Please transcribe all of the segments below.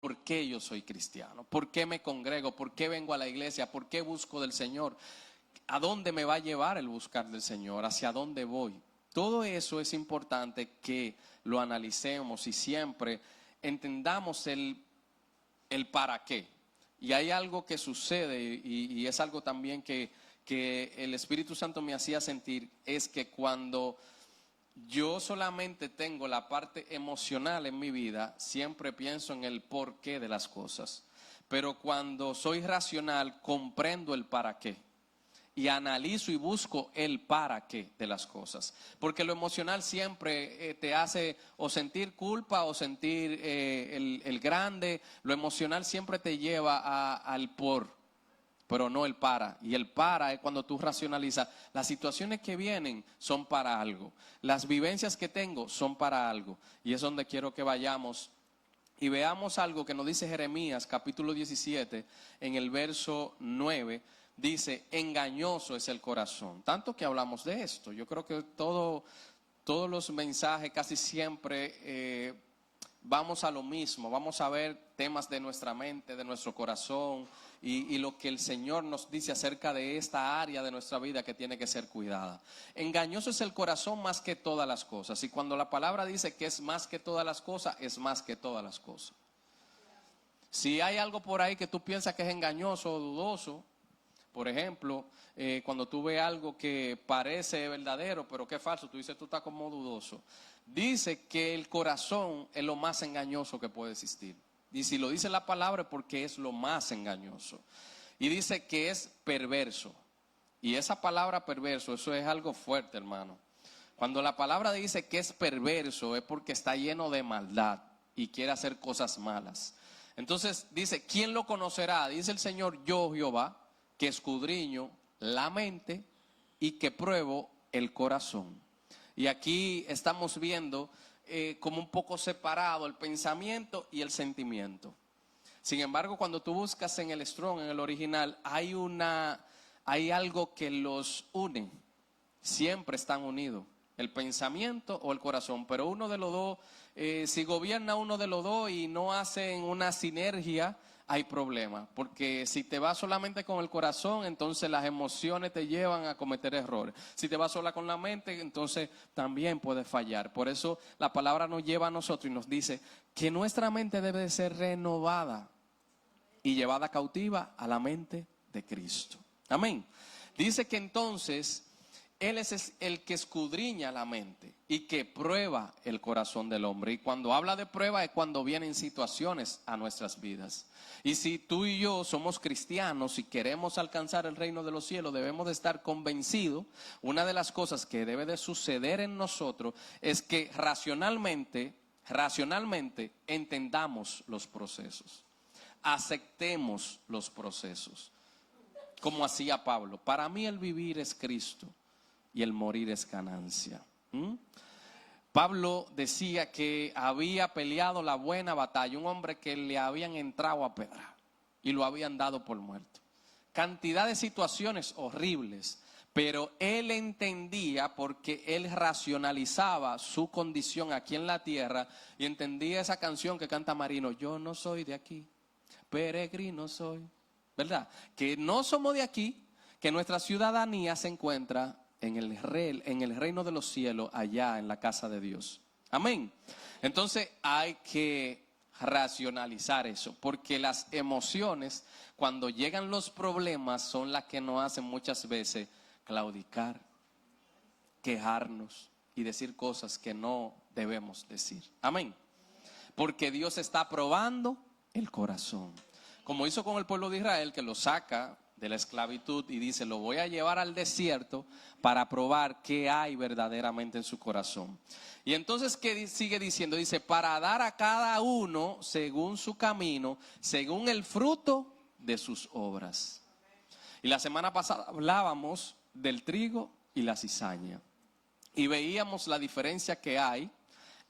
¿Por qué yo soy cristiano? ¿Por qué me congrego? ¿Por qué vengo a la iglesia? ¿Por qué busco del Señor? ¿A dónde me va a llevar el buscar del Señor? ¿Hacia dónde voy? Todo eso es importante que lo analicemos y siempre entendamos el para qué. Y hay algo que sucede y es algo también que el Espíritu Santo me hacía sentir, es que cuando yo solamente tengo la parte emocional en mi vida, siempre pienso en el porqué de las cosas. Pero cuando soy racional, comprendo el para qué. Y analizo y busco el para qué de las cosas. Porque lo emocional siempre te hace o sentir culpa o sentir el grande. Lo emocional siempre te lleva al por, pero no el para. Y el para es cuando tú racionalizas. Las situaciones que vienen son para algo. Las vivencias que tengo son para algo. Y es donde quiero que vayamos y veamos algo que nos dice Jeremías capítulo 17 en el verso 9. Dice, engañoso es el corazón. Tanto que hablamos de esto. Yo creo que todos los mensajes casi siempre vamos a lo mismo. Vamos a ver temas de nuestra mente, de nuestro corazón y lo que el Señor nos dice acerca de esta área de nuestra vida que tiene que ser cuidada. Engañoso es el corazón más que todas las cosas. Y cuando la palabra dice que es más que todas las cosas, es más que todas las cosas. Si hay algo por ahí que tú piensas que es engañoso o dudoso, por ejemplo, cuando tú ves algo que parece verdadero, pero que es falso, tú dices, tú estás como dudoso. Dice que el corazón es lo más engañoso que puede existir. Y si lo dice la palabra es porque es lo más engañoso. Y dice que es perverso. Y esa palabra perverso, eso es algo fuerte, hermano. Cuando la palabra dice que es perverso es porque está lleno de maldad y quiere hacer cosas malas. Entonces dice, ¿quién lo conocerá? Dice el Señor, yo Jehová, que escudriño la mente y que pruebo el corazón. Y aquí estamos viendo como un poco separado el pensamiento y el sentimiento. Sin embargo, cuando tú buscas en el Strong, en el original, hay algo que los une. Siempre están unidos, el pensamiento o el corazón, pero uno de los dos, si gobierna uno de los dos y no hacen una sinergia, hay problema, porque si te vas solamente con el corazón, entonces las emociones te llevan a cometer errores. Si te vas sola con la mente, entonces también puedes fallar. Por eso la palabra nos lleva a nosotros y nos dice que nuestra mente debe de ser renovada y llevada cautiva a la mente de Cristo. Amén. Dice que entonces Él es el que escudriña la mente y que prueba el corazón del hombre. Y cuando habla de prueba es cuando vienen situaciones a nuestras vidas. Y si tú y yo somos cristianos y queremos alcanzar el reino de los cielos, debemos de estar convencidos. Una de las cosas que debe de suceder en nosotros es que racionalmente entendamos los procesos. Aceptemos los procesos. Como hacía Pablo. Para mí el vivir es Cristo y el morir es ganancia. Pablo decía que había peleado la buena batalla, un hombre que le habían entrado a pedra y lo habían dado por muerto. Cantidad de situaciones horribles, pero él entendía porque él racionalizaba su condición aquí en la tierra y entendía esa canción que canta Marino, yo no soy de aquí, peregrino soy, ¿verdad? Que no somos de aquí, que nuestra ciudadanía se encuentra en el reino de los cielos, allá en la casa de Dios. Amén. Entonces hay que racionalizar eso, porque las emociones, cuando llegan los problemas, son las que nos hacen muchas veces claudicar, quejarnos y decir cosas que no debemos decir. Amén. Porque Dios está probando el corazón. Como hizo con el pueblo de Israel, que lo saca de la esclavitud y dice, lo voy a llevar al desierto para probar qué hay verdaderamente en su corazón. Y entonces, ¿qué sigue diciendo? Dice, para dar a cada uno según su camino, según el fruto de sus obras. Y la semana pasada hablábamos del trigo y la cizaña. Y veíamos la diferencia que hay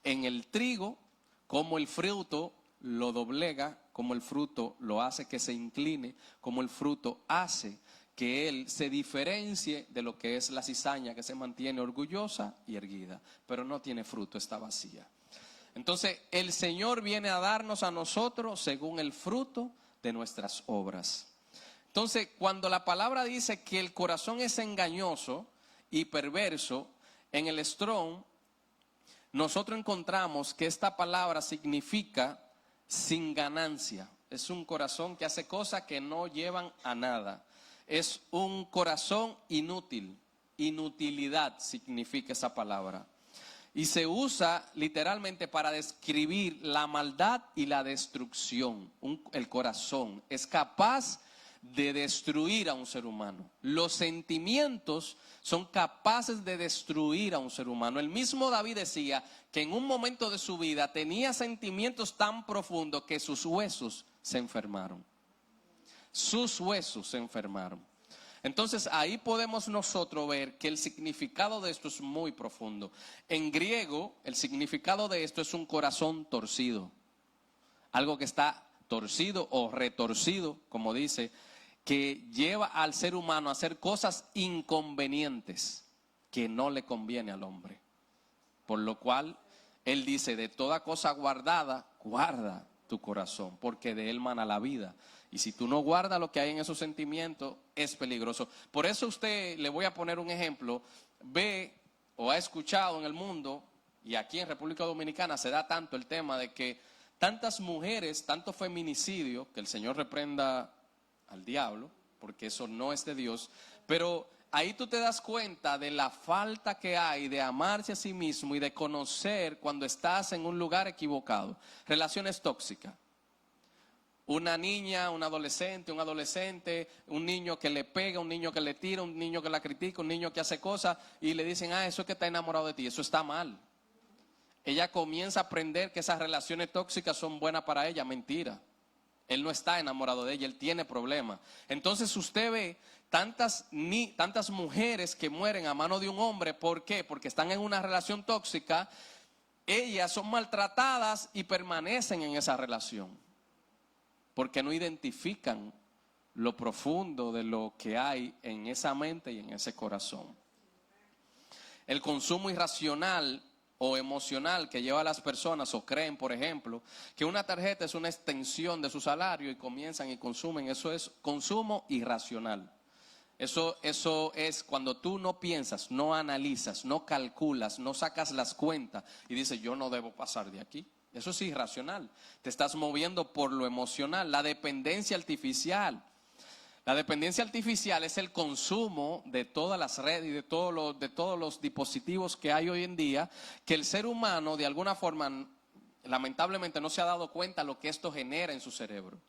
en el trigo, cómo el fruto lo doblega, como el fruto lo hace que se incline, como el fruto hace que él se diferencie de lo que es la cizaña, que se mantiene orgullosa y erguida, pero no tiene fruto, está vacía. Entonces, el Señor viene a darnos a nosotros según el fruto de nuestras obras. Entonces, cuando la palabra dice que el corazón es engañoso y perverso, en el Strong, nosotros encontramos que esta palabra significa sin ganancia. Es un corazón que hace cosas que no llevan a nada. Es un corazón inútil. Inutilidad significa esa palabra. Y se usa literalmente para describir la maldad y la destrucción. El corazón es capaz de destruir a un ser humano. Los sentimientos son capaces de destruir a un ser humano. El mismo David decía que en un momento de su vida tenía sentimientos tan profundos que sus huesos se enfermaron. Sus huesos se enfermaron. Entonces ahí podemos nosotros ver que el significado de esto es muy profundo. En griego, el significado de esto es un corazón torcido. Algo que está torcido o retorcido, como dice, que lleva al ser humano a hacer cosas inconvenientes que no le conviene al hombre. Por lo cual, él dice, de toda cosa guardada, guarda tu corazón, porque de él mana la vida. Y si tú no guardas lo que hay en esos sentimientos, es peligroso. Por eso usted, le voy a poner un ejemplo, ve o ha escuchado en el mundo, y aquí en República Dominicana se da tanto el tema de que tantas mujeres, tanto feminicidio, que el Señor reprenda al diablo, porque eso no es de Dios, pero ahí tú te das cuenta de la falta que hay de amarse a sí mismo y de conocer cuando estás en un lugar equivocado. Relaciones tóxicas. Una niña, un adolescente, un niño que le pega, un niño que le tira, un niño que la critica, un niño que hace cosas y le dicen, eso es que está enamorado de ti, eso está mal. Ella comienza a aprender que esas relaciones tóxicas son buenas para ella, mentira. Él no está enamorado de ella, él tiene problemas. Entonces usted ve tantas mujeres que mueren a mano de un hombre, ¿por qué? Porque están en una relación tóxica, ellas son maltratadas y permanecen en esa relación. Porque no identifican lo profundo de lo que hay en esa mente y en ese corazón. El consumo irracional o emocional que lleva a las personas o creen, por ejemplo, que una tarjeta es una extensión de su salario y comienzan y consumen, eso es consumo irracional. Eso es cuando tú no piensas, no analizas, no calculas, no sacas las cuentas y dices, yo no debo pasar de aquí. Eso es irracional. Te estás moviendo por lo emocional. La dependencia artificial. La dependencia artificial es el consumo de todas las redes y de todos los dispositivos que hay hoy en día, que el ser humano de alguna forma, lamentablemente, no se ha dado cuenta de lo que esto genera en su cerebro.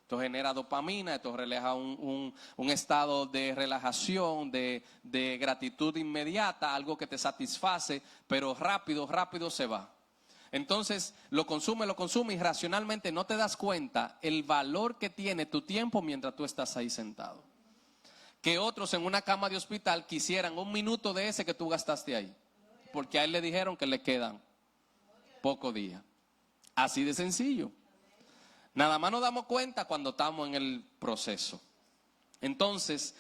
Esto genera dopamina, esto relaja un estado de relajación, de gratitud inmediata, algo que te satisface, pero rápido se va. Entonces lo consume y racionalmente no te das cuenta el valor que tiene tu tiempo mientras tú estás ahí sentado. Que otros en una cama de hospital quisieran un minuto de ese que tú gastaste ahí, porque a él le dijeron que le quedan pocos días. Así de sencillo. Nada más nos damos cuenta cuando estamos en el proceso. Entonces,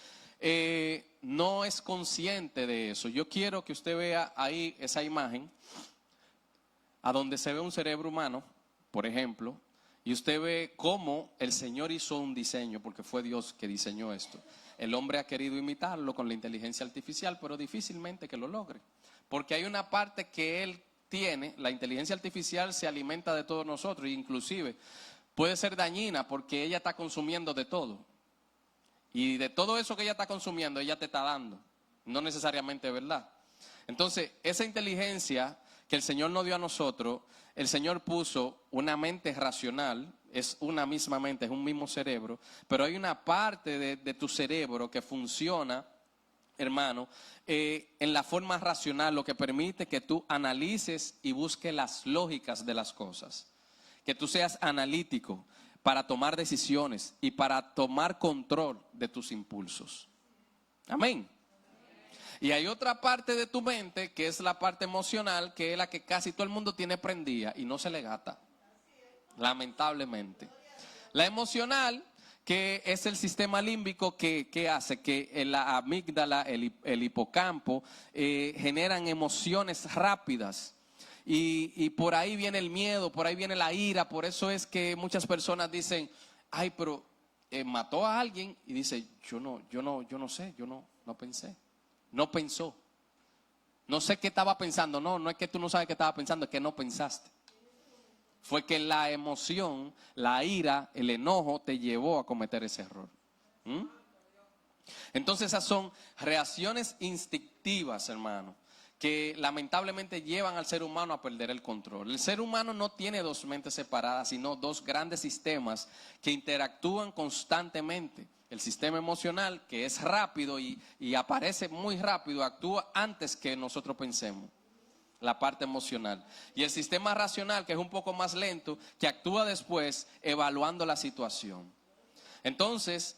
no es consciente de eso. Yo quiero que usted vea ahí esa imagen, a donde se ve un cerebro humano, por ejemplo, y usted ve cómo el Señor hizo un diseño, porque fue Dios que diseñó esto. El hombre ha querido imitarlo con la inteligencia artificial, pero difícilmente que lo logre, porque hay una parte que él tiene, la inteligencia artificial se alimenta de todos nosotros, e inclusive puede ser dañina porque ella está consumiendo de todo, y de todo eso que ella está consumiendo, ella te está dando, no necesariamente es verdad. Entonces, esa inteligencia que el Señor nos dio a nosotros, el Señor puso una mente racional, es una misma mente, es un mismo cerebro, pero hay una parte de tu cerebro que funciona, hermano, en la forma racional, lo que permite que tú analices y busques las lógicas de las cosas, que tú seas analítico para tomar decisiones y para tomar control de tus impulsos. Amén. Y hay otra parte de tu mente que es la parte emocional, que es la que casi todo el mundo tiene prendida y no se le gasta, lamentablemente. La emocional, que es el sistema límbico que hace que la amígdala, el hipocampo, generan emociones rápidas. y por ahí viene el miedo, por ahí viene la ira. Por eso es que muchas personas dicen, ay, pero mató a alguien, y dice, yo no sé, yo no pensé, no pensó. No sé qué estaba pensando. No es que tú no sabes qué estaba pensando, es que no pensaste. Fue que la emoción, la ira, el enojo te llevó a cometer ese error. Entonces esas son reacciones instintivas, hermano, que lamentablemente llevan al ser humano a perder el control. El ser humano no tiene dos mentes separadas, sino dos grandes sistemas que interactúan constantemente. El sistema emocional, que es rápido y aparece muy rápido, actúa antes que nosotros pensemos, la parte emocional. Y el sistema racional, que es un poco más lento, que actúa después evaluando la situación. Entonces,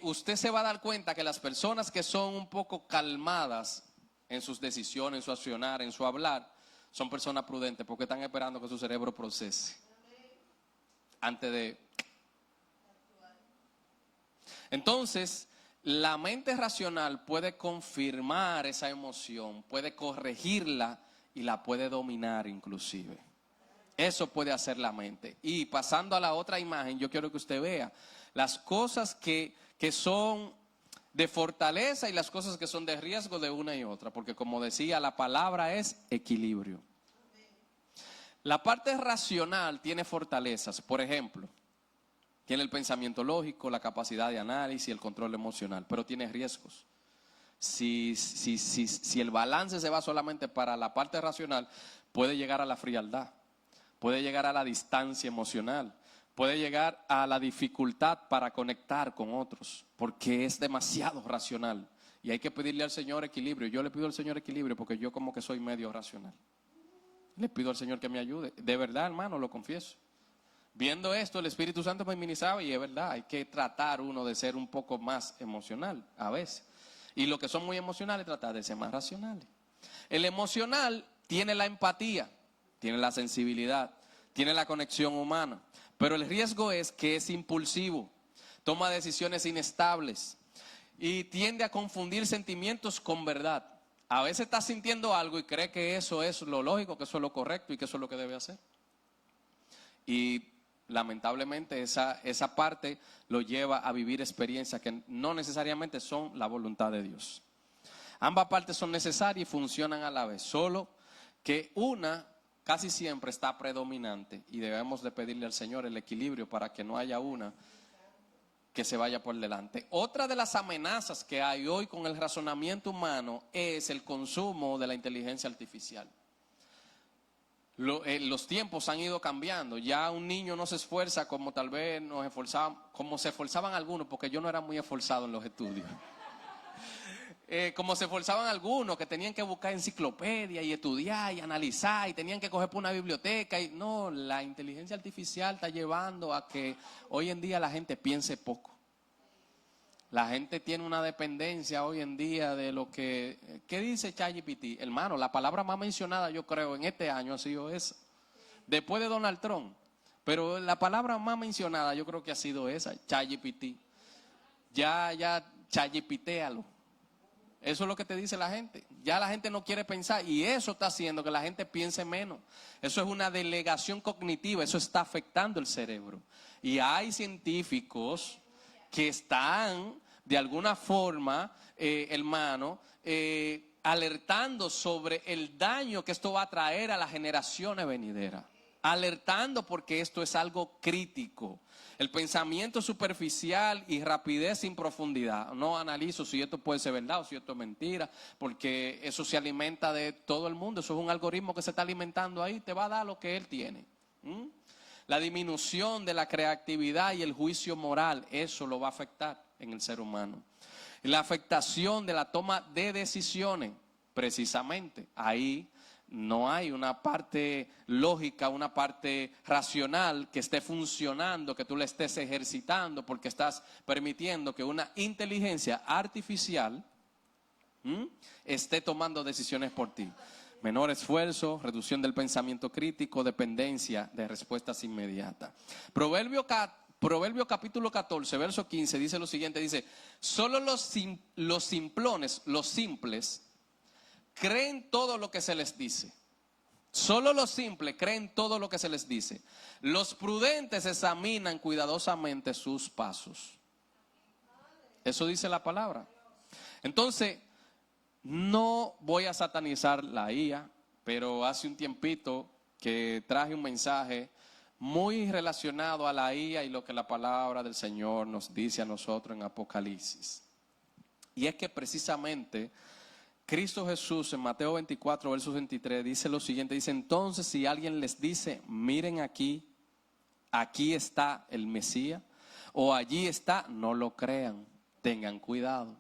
usted se va a dar cuenta que las personas que son un poco calmadas en sus decisiones, en su accionar, en su hablar, son personas prudentes porque están esperando que su cerebro procese antes de... Entonces, la mente racional puede confirmar esa emoción, puede corregirla y la puede dominar inclusive. Eso puede hacer la mente. Y pasando a la otra imagen, yo quiero que usted vea las cosas que son de fortaleza y las cosas que son de riesgo de una y otra. Porque como decía, la palabra es equilibrio. La parte racional tiene fortalezas. Por ejemplo, tiene el pensamiento lógico, la capacidad de análisis, el control emocional, pero tiene riesgos. Si el balance se va solamente para la parte racional, puede llegar a la frialdad, puede llegar a la distancia emocional, puede llegar a la dificultad para conectar con otros, porque es demasiado racional. Y hay que pedirle al Señor equilibrio. Yo le pido al Señor equilibrio porque yo como que soy medio racional. Le pido al Señor que me ayude. De verdad, hermano, lo confieso. Viendo esto, el Espíritu Santo me ministraba y es verdad, hay que tratar uno de ser un poco más emocional a veces. Y los que son muy emocionales, tratar de ser más racionales. El emocional tiene la empatía, tiene la sensibilidad, tiene la conexión humana. Pero el riesgo es que es impulsivo, toma decisiones inestables y tiende a confundir sentimientos con verdad. A veces está sintiendo algo y cree que eso es lo lógico, que eso es lo correcto y que eso es lo que debe hacer. Y lamentablemente esa parte lo lleva a vivir experiencias que no necesariamente son la voluntad de Dios. Ambas partes son necesarias y funcionan a la vez, solo que una casi siempre está predominante y debemos de pedirle al Señor el equilibrio para que no haya una que se vaya por delante. Otra de las amenazas que hay hoy con el razonamiento humano es el consumo de la inteligencia artificial. Los tiempos han ido cambiando. Ya un niño no se esfuerza como tal vez nos esforzaban, como se esforzaban algunos, porque yo no era muy esforzado en los estudios. Como se esforzaban algunos que tenían que buscar enciclopedia y estudiar y analizar y tenían que coger por una biblioteca. Y no, la inteligencia artificial está llevando a que hoy en día la gente piense poco. La gente tiene una dependencia hoy en día de lo que... ¿Qué dice ChatGPT? Hermano, la palabra más mencionada yo creo en este año ha sido esa. Después de Donald Trump. Pero la palabra más mencionada yo creo que ha sido esa, ChatGPT. Ya, ChatGPTéalo. Eso es lo que te dice la gente. Ya la gente no quiere pensar y eso está haciendo que la gente piense menos. Eso es una delegación cognitiva, eso está afectando el cerebro. Y hay científicos que están de alguna forma, hermano, alertando sobre el daño que esto va a traer a las generaciones venideras. Alertando porque esto es algo crítico. El pensamiento superficial y rapidez sin profundidad. No analizo si esto puede ser verdad o si esto es mentira, porque eso se alimenta de todo el mundo. Eso es un algoritmo que se está alimentando ahí, te va a dar lo que él tiene. La disminución de la creatividad y el juicio moral, eso lo va a afectar en el ser humano. La afectación de la toma de decisiones, precisamente, ahí no hay una parte lógica, una parte racional que esté funcionando, que tú le estés ejercitando, porque estás permitiendo que una inteligencia artificial esté tomando decisiones por ti. Menor esfuerzo, reducción del pensamiento crítico, dependencia de respuestas inmediatas. Proverbio capítulo 14, verso 15 dice lo siguiente, dice, solo los simplones, los simples, creen todo lo que se les dice. Solo los simples creen todo lo que se les dice. Los prudentes examinan cuidadosamente sus pasos. Eso dice la palabra. Entonces, no voy a satanizar la IA, pero hace un tiempito que traje un mensaje muy relacionado a la IA y lo que la palabra del Señor nos dice a nosotros en Apocalipsis. Y es que precisamente Cristo Jesús en Mateo 24, verso 23 dice lo siguiente, dice: entonces si alguien les dice, miren aquí, aquí está el Mesías, o allí está, no lo crean, tengan cuidado.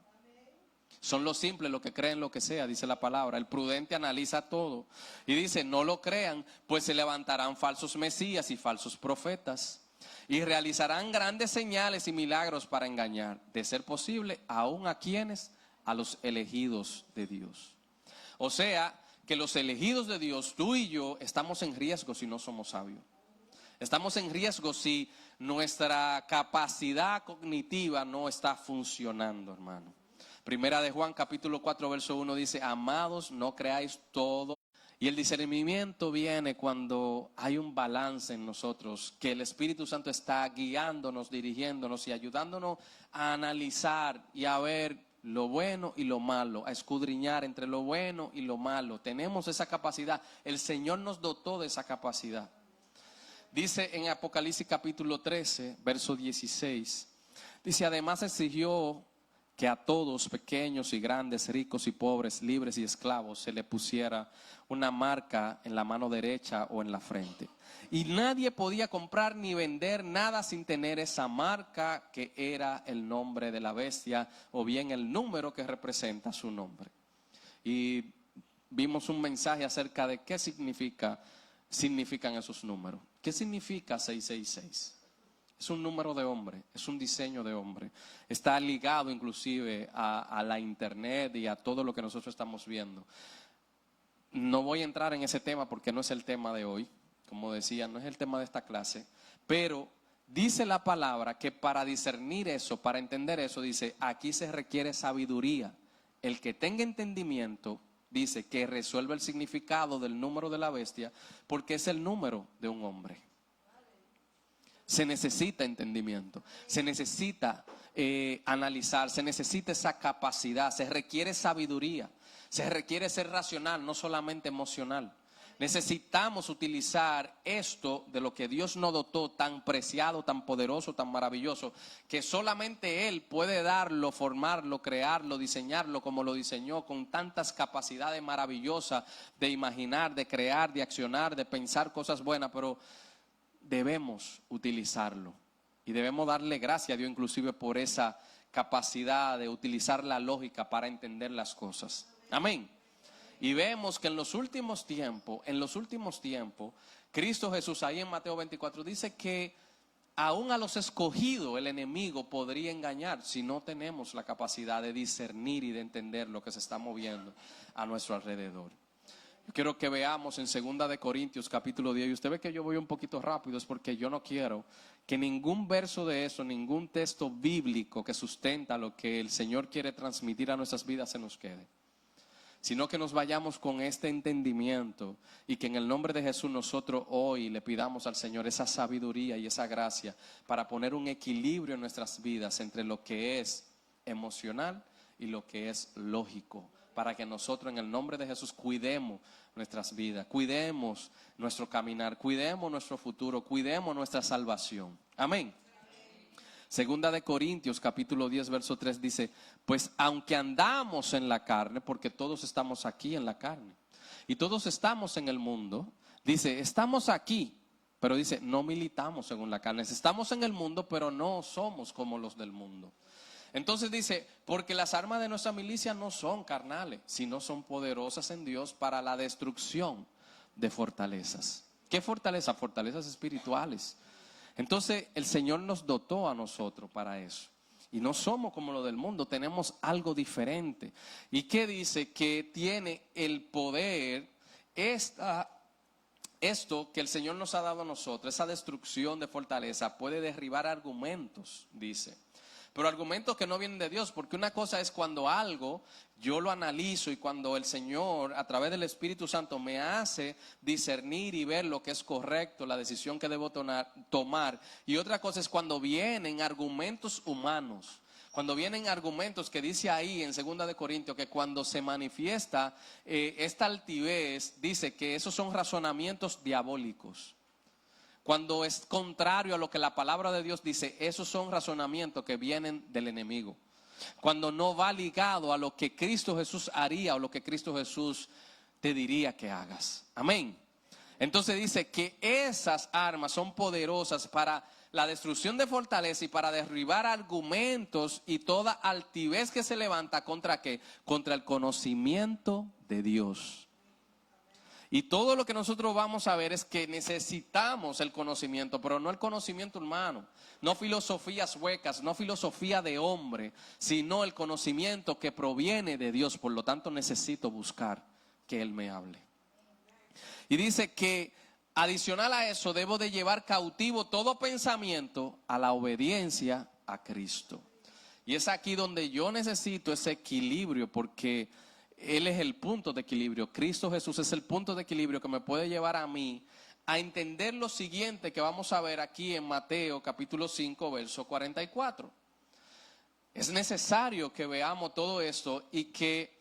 Son los simples los que creen lo que sea, dice la palabra. El prudente analiza todo. Y dice, no lo crean, pues se levantarán falsos mesías y falsos profetas. Y realizarán grandes señales y milagros para engañar, de ser posible, aún a quienes, a los elegidos de Dios. O sea, que los elegidos de Dios, tú y yo, estamos en riesgo si no somos sabios. Estamos en riesgo si nuestra capacidad cognitiva no está funcionando, hermano. Primera de Juan capítulo 4 verso 1 dice, amados, no creáis todo. Y el discernimiento viene cuando hay un balance en nosotros, que el Espíritu Santo está guiándonos, dirigiéndonos y ayudándonos a analizar y a ver lo bueno y lo malo, a escudriñar entre lo bueno y lo malo. Tenemos esa capacidad, el Señor nos dotó de esa capacidad. Dice en Apocalipsis capítulo 13, verso 16, dice, además exigió que a todos, pequeños y grandes, ricos y pobres, libres y esclavos, se le pusiera una marca en la mano derecha o en la frente. Y nadie podía comprar ni vender nada sin tener esa marca, que era el nombre de la bestia o bien el número que representa su nombre. Y vimos un mensaje acerca de qué significan esos números. ¿Qué significa 666? Es un número de hombre, es un diseño de hombre. Está ligado inclusive a la internet y a todo lo que nosotros estamos viendo. No voy a entrar en ese tema porque no es el tema de hoy. Como decía, no es el tema de esta clase. Pero dice la palabra que para discernir eso, para entender eso, dice, aquí se requiere sabiduría. El que tenga entendimiento, dice, que resuelva el significado del número de la bestia, porque es el número de un hombre. Se necesita entendimiento, se necesita analizar, se necesita esa capacidad, se requiere sabiduría, se requiere ser racional, no solamente emocional. Necesitamos utilizar esto de lo que Dios nos dotó, tan preciado, tan poderoso, tan maravilloso, que solamente Él puede darlo, formarlo, crearlo, diseñarlo como lo diseñó, con tantas capacidades maravillosas de imaginar, de crear, de accionar, de pensar cosas buenas, pero debemos utilizarlo y debemos darle gracias a Dios inclusive por esa capacidad de utilizar la lógica para entender las cosas. Amén. Y vemos que en los últimos tiempos, Cristo Jesús ahí en Mateo 24 dice que aún a los escogidos el enemigo podría engañar si no tenemos la capacidad de discernir y de entender lo que se está moviendo a nuestro alrededor. Quiero que veamos en 2 de Corintios capítulo 10, y usted ve que yo voy un poquito rápido, es porque yo no quiero que ningún verso de eso, ningún texto bíblico que sustenta lo que el Señor quiere transmitir a nuestras vidas se nos quede, sino que nos vayamos con este entendimiento y que en el nombre de Jesús nosotros hoy le pidamos al Señor esa sabiduría y esa gracia para poner un equilibrio en nuestras vidas entre lo que es emocional y lo que es lógico, para que nosotros en el nombre de Jesús cuidemos nuestras vidas, cuidemos nuestro caminar, cuidemos nuestro futuro, cuidemos nuestra salvación. Amén. Segunda de Corintios capítulo 10 verso 3 dice, pues aunque andamos en la carne, porque todos estamos aquí en la carne y todos estamos en el mundo, dice, estamos aquí, pero dice, no militamos según la carne, estamos en el mundo, pero no somos como los del mundo. Entonces dice, porque las armas de nuestra milicia no son carnales, sino son poderosas en Dios para la destrucción de fortalezas. ¿Qué fortaleza? Fortalezas espirituales. Entonces el Señor nos dotó a nosotros para eso. Y no somos como lo del mundo, tenemos algo diferente. ¿Y qué dice? Que tiene el poder, esto que el Señor nos ha dado a nosotros, esa destrucción de fortaleza, puede derribar argumentos, dice. pero argumentos que no vienen de Dios, porque una cosa es cuando algo yo lo analizo y cuando el Señor a través del Espíritu Santo me hace discernir y ver lo que es correcto, la decisión que debo tomar, y otra cosa es cuando vienen argumentos humanos. Cuando vienen argumentos que dice ahí en 2 de Corintios que cuando se manifiesta esta altivez, dice que esos son razonamientos diabólicos. Cuando es contrario a lo que la palabra de Dios dice, esos son razonamientos que vienen del enemigo. Cuando no va ligado a lo que Cristo Jesús haría o lo que Cristo Jesús te diría que hagas. Amén. Entonces dice que esas armas son poderosas para la destrucción de fortaleza y para derribar argumentos y toda altivez que se levanta contra ¿qué? Contra el conocimiento de Dios. Y todo lo que nosotros vamos a ver es que necesitamos el conocimiento, pero no el conocimiento humano, no filosofías huecas, no filosofía de hombre, sino el conocimiento que proviene de Dios. Por lo tanto, necesito buscar que Él me hable. Y dice que adicional a eso, debo de llevar cautivo todo pensamiento a la obediencia a Cristo. Y es aquí donde yo necesito ese equilibrio, porque Él es el punto de equilibrio. Cristo Jesús es el punto de equilibrio que me puede llevar a mí a entender lo siguiente que vamos a ver aquí en Mateo capítulo 5, verso 44. Es necesario que veamos todo esto y que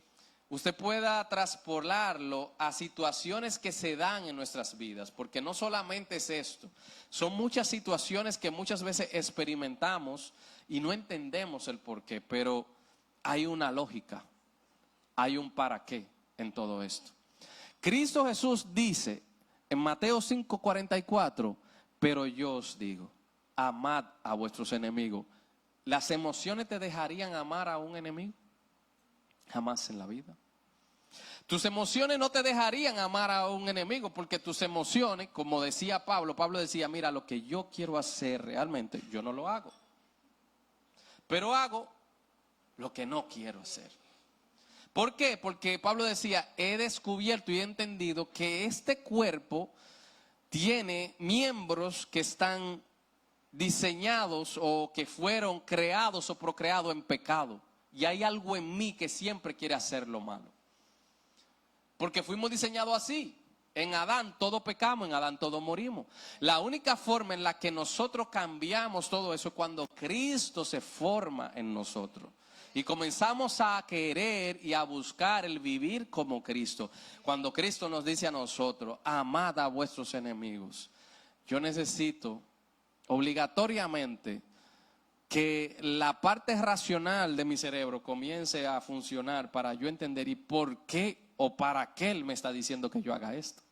usted pueda traspolarlo a situaciones que se dan en nuestras vidas, porque no solamente es esto, son muchas situaciones que muchas veces experimentamos y no entendemos el por qué, pero hay una lógica, hay un para qué en todo esto. Cristo Jesús dice en Mateo 5:44, pero yo os digo, amad a vuestros enemigos. ¿Las emociones te dejarían amar a un enemigo? Jamás en la vida. Tus emociones no te dejarían amar a un enemigo, porque tus emociones, como decía Pablo decía, mira, lo que yo quiero hacer realmente, yo no lo hago. Pero hago lo que no quiero hacer. ¿Por qué? Porque Pablo decía, he descubierto y he entendido que este cuerpo tiene miembros que están diseñados o que fueron creados o procreados en pecado. Y hay algo en mí que siempre quiere hacer lo malo. Porque fuimos diseñados así. En Adán todo pecamos, en Adán todo morimos. La única forma en la que nosotros cambiamos todo eso es cuando Cristo se forma en nosotros. Y comenzamos a querer y a buscar el vivir como Cristo. Cuando Cristo nos dice a nosotros, amad a vuestros enemigos. Yo necesito obligatoriamente que la parte racional de mi cerebro comience a funcionar para yo entender y por qué o para qué Él me está diciendo que yo haga esto.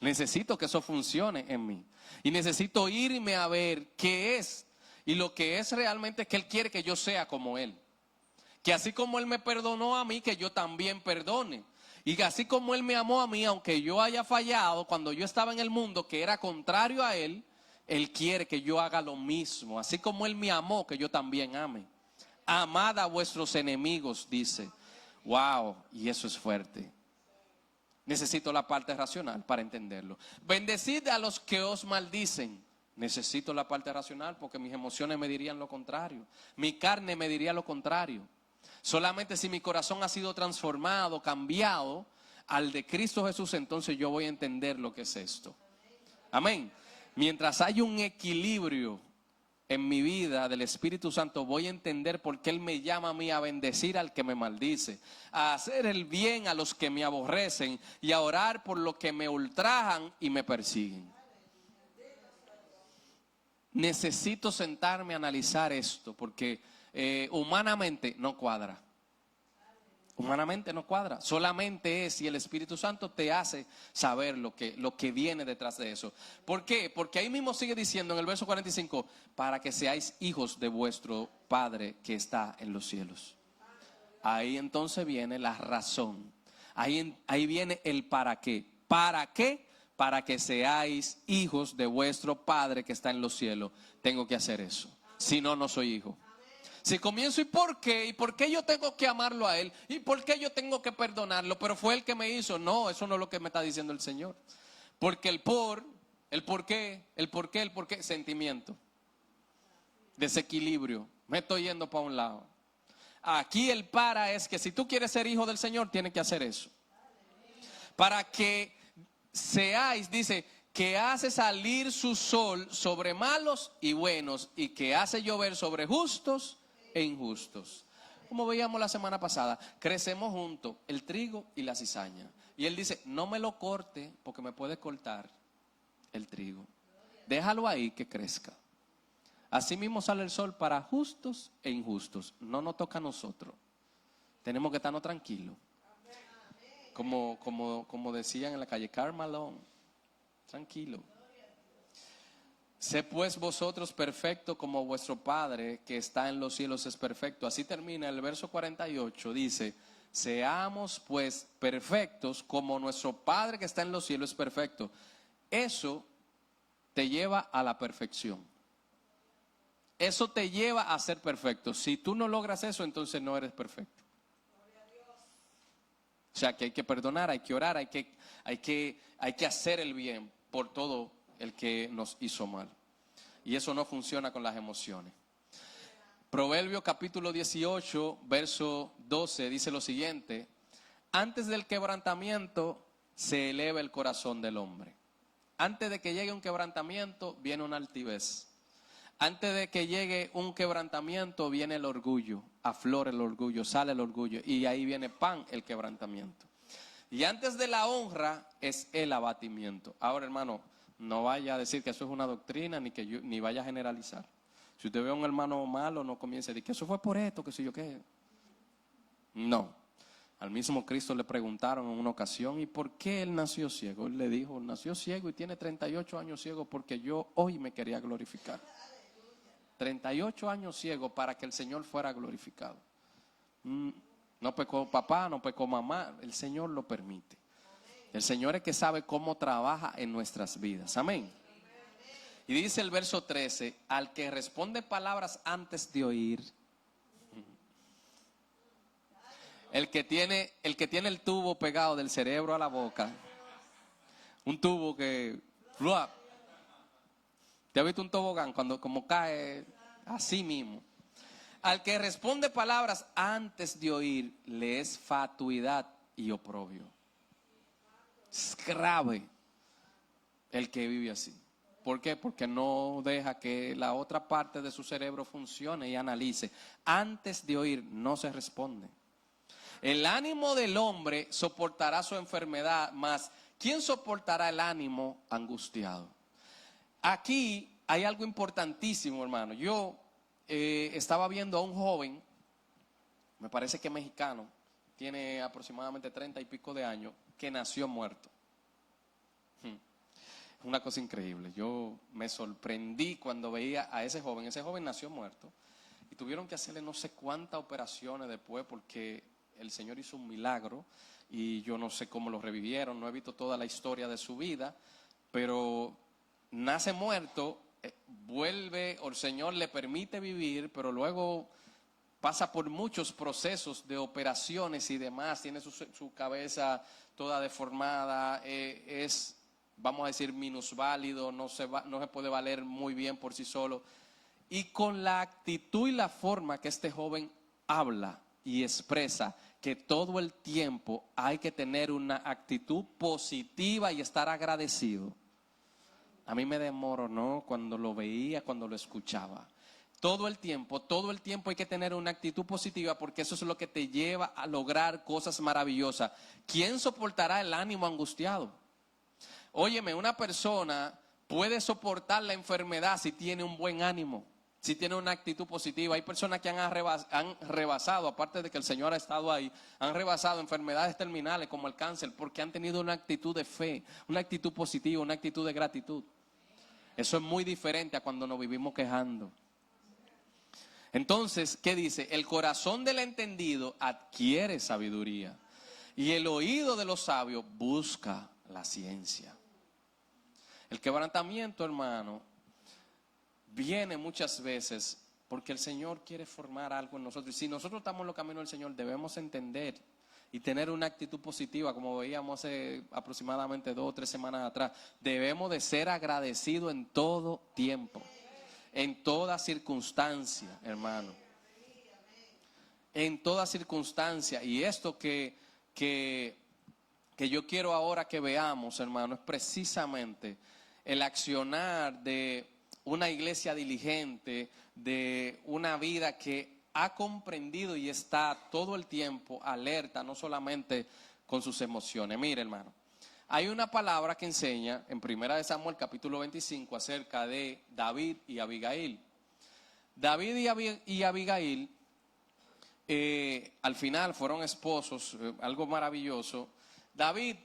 Necesito que eso funcione en mí. Y necesito irme a ver qué es. Y lo que es realmente es que Él quiere que yo sea como Él. Que así como Él me perdonó a mí, que yo también perdone. Y que así como Él me amó a mí, aunque yo haya fallado cuando yo estaba en el mundo, que era contrario a Él, Él quiere que yo haga lo mismo. Así como Él me amó, que yo también ame. Amad a vuestros enemigos, dice. Wow, y eso es fuerte. Necesito la parte racional para entenderlo. Bendecid a los que os maldicen. Necesito la parte racional porque mis emociones me dirían lo contrario. Mi carne me diría lo contrario. Solamente si mi corazón ha sido transformado, cambiado al de Cristo Jesús, entonces yo voy a entender lo que es esto. Amén. Mientras hay un equilibrio en mi vida del Espíritu Santo, voy a entender por qué Él me llama a mí a bendecir al que me maldice, a hacer el bien a los que me aborrecen y a orar por los que me ultrajan y me persiguen. Necesito sentarme a analizar esto porque humanamente no cuadra. Humanamente no cuadra. Solamente es si el Espíritu Santo te hace saber lo que viene detrás de eso. ¿Por qué? Porque ahí mismo sigue diciendo en el verso 45, para que seáis hijos de vuestro Padre que está en los cielos. Ahí entonces viene la razón. Ahí viene el para qué. ¿Para qué? Para que seáis hijos de vuestro Padre que está en los cielos. Tengo que hacer eso. Si no, no soy hijo. Si comienzo, ¿y por qué? ¿Y por qué yo tengo que amarlo a Él? ¿Y por qué yo tengo que perdonarlo? Pero fue Él que me hizo. No, eso no es lo que me está diciendo el Señor. Porque el por qué, sentimiento. desequilibrio, me estoy yendo para un lado. Aquí el es que si tú quieres ser hijo del Señor, tienes que hacer eso. Para que seáis, dice, que hace salir su sol sobre malos y buenos, y que hace llover sobre justos e injustos. Como veíamos la semana pasada, crecemos juntos, el trigo y la cizaña. Y él dice, no me lo corte porque me puede cortar el trigo. Déjalo ahí que crezca. Así mismo sale el sol para justos e injustos. No nos toca a nosotros. Tenemos que estarnos tranquilos. Como decían en la calle, Carmalón, tranquilo. Sé pues vosotros perfectos como vuestro Padre que está en los cielos es perfecto. Así termina el verso 48, dice, seamos pues perfectos como nuestro Padre que está en los cielos es perfecto. Eso te lleva a la perfección. Eso te lleva a ser perfecto. Si tú no logras eso, entonces no eres perfecto. O sea que hay que perdonar, hay que orar, hay que hacer el bien por todo el que nos hizo mal. Y eso no funciona con las emociones. Proverbios capítulo 18, verso 12 dice lo siguiente: antes del quebrantamiento se eleva el corazón del hombre. Antes de que llegue un quebrantamiento viene una altivez. Antes de que llegue un quebrantamiento viene el orgullo, aflora el orgullo, sale el orgullo y ahí viene el quebrantamiento. Y antes de la honra es el abatimiento. Ahora, hermano, no vaya a decir que eso es una doctrina ni vaya a generalizar. Si usted ve a un hermano malo, no comience a decir que eso fue por esto, que sé yo qué. No. Al mismo Cristo le preguntaron en una ocasión, ¿y por qué él nació ciego? Él le dijo, nació ciego y tiene 38 años ciego porque yo hoy me quería glorificar. 38 años ciego para que el Señor fuera glorificado. No pecó papá, no pecó mamá, el Señor lo permite. El Señor es que sabe cómo trabaja en nuestras vidas. Amén. Y dice el verso 13, al que responde palabras antes de oír. El que tiene el tubo pegado del cerebro a la boca. Un tubo que... ¿Te has visto un tobogán cuando como cae así mismo? Al que responde palabras antes de oír, le es fatuidad y oprobio. Es grave el que vive así. ¿Por qué? Porque no deja que la otra parte de su cerebro funcione y analice. Antes de oír no se responde. El ánimo del hombre soportará su enfermedad, mas ¿quién soportará el ánimo angustiado? Aquí hay algo importantísimo, hermano. Yo estaba viendo a un joven, me parece que mexicano, tiene aproximadamente 30 y pico de años, que nació muerto. Una cosa increíble. Yo me sorprendí cuando veía a ese joven. Ese joven nació muerto y tuvieron que hacerle no sé cuántas operaciones después porque el Señor hizo un milagro y yo no sé cómo lo revivieron. No he visto toda la historia de su vida, pero nace muerto, vuelve, o el Señor le permite vivir, pero luego pasa por muchos procesos de operaciones y demás. Tiene su cabeza toda deformada, es, vamos a decir, minusválido, no se puede valer muy bien por sí solo. Y con la actitud y la forma que este joven habla y expresa que todo el tiempo hay que tener una actitud positiva y estar agradecido. A mí me desmoronó cuando lo veía, cuando lo escuchaba. Todo el tiempo hay que tener una actitud positiva porque eso es lo que te lleva a lograr cosas maravillosas. ¿Quién soportará el ánimo angustiado? Óyeme, una persona puede soportar la enfermedad si tiene un buen ánimo, si tiene una actitud positiva. Hay personas que han rebasado, aparte de que el Señor ha estado ahí, han rebasado enfermedades terminales como el cáncer porque han tenido una actitud de fe, una actitud positiva, una actitud de gratitud. Eso es muy diferente a cuando nos vivimos quejando. Entonces, ¿qué dice? El corazón del entendido adquiere sabiduría y el oído de los sabios busca la ciencia. El quebrantamiento, hermano, viene muchas veces porque el Señor quiere formar algo en nosotros. Y si nosotros estamos en los caminos del Señor, debemos entender y tener una actitud positiva, como veíamos hace aproximadamente 2 o 3 semanas atrás. Debemos de ser agradecidos en todo tiempo. en toda circunstancia, hermano. En toda circunstancia. Y esto que yo quiero ahora que veamos, hermano, es precisamente el accionar de una iglesia diligente, de una vida que ha comprendido y está todo el tiempo alerta, no solamente con sus emociones. Mire, hermano, hay una palabra que enseña en 1 Samuel capítulo 25 acerca de David y Abigail. David y Abigail al final fueron esposos, algo maravilloso. David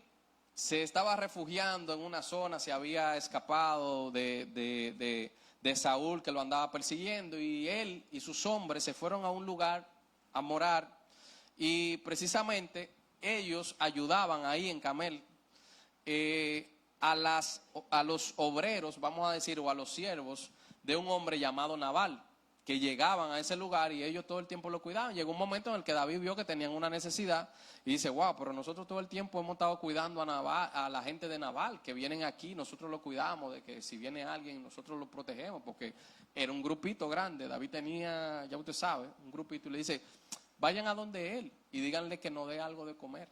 se estaba refugiando en una zona, se había escapado de Saúl, que lo andaba persiguiendo, y él y sus hombres se fueron a un lugar a morar, y precisamente ellos ayudaban ahí en Camel a los obreros, vamos a decir, o a los siervos de un hombre llamado Nabal, que llegaban a ese lugar y ellos todo el tiempo lo cuidaban. Llegó un momento en el que David vio que tenían una necesidad y dice, wow, pero nosotros todo el tiempo hemos estado cuidando a la gente de Nabal, que vienen aquí, nosotros lo cuidamos, de que si viene alguien nosotros lo protegemos, porque era un grupito grande. David tenía, ya usted sabe, un grupito, y le dice, vayan a donde él y díganle que nos dé algo de comer.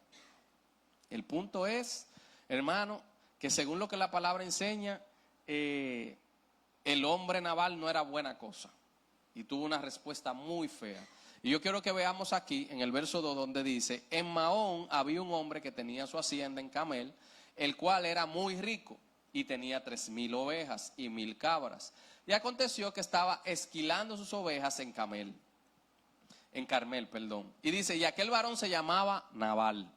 El punto es, hermano, que según lo que la palabra enseña, el hombre Nabal no era buena cosa. Y tuvo una respuesta muy fea. Y yo quiero que veamos aquí en el verso 2 donde dice, en Maón había un hombre que tenía su hacienda en Camel, el cual era muy rico y tenía 3,000 ovejas y 1,000 cabras. Y aconteció que estaba esquilando sus ovejas en Carmel. Y dice, y aquel varón se llamaba Nabal.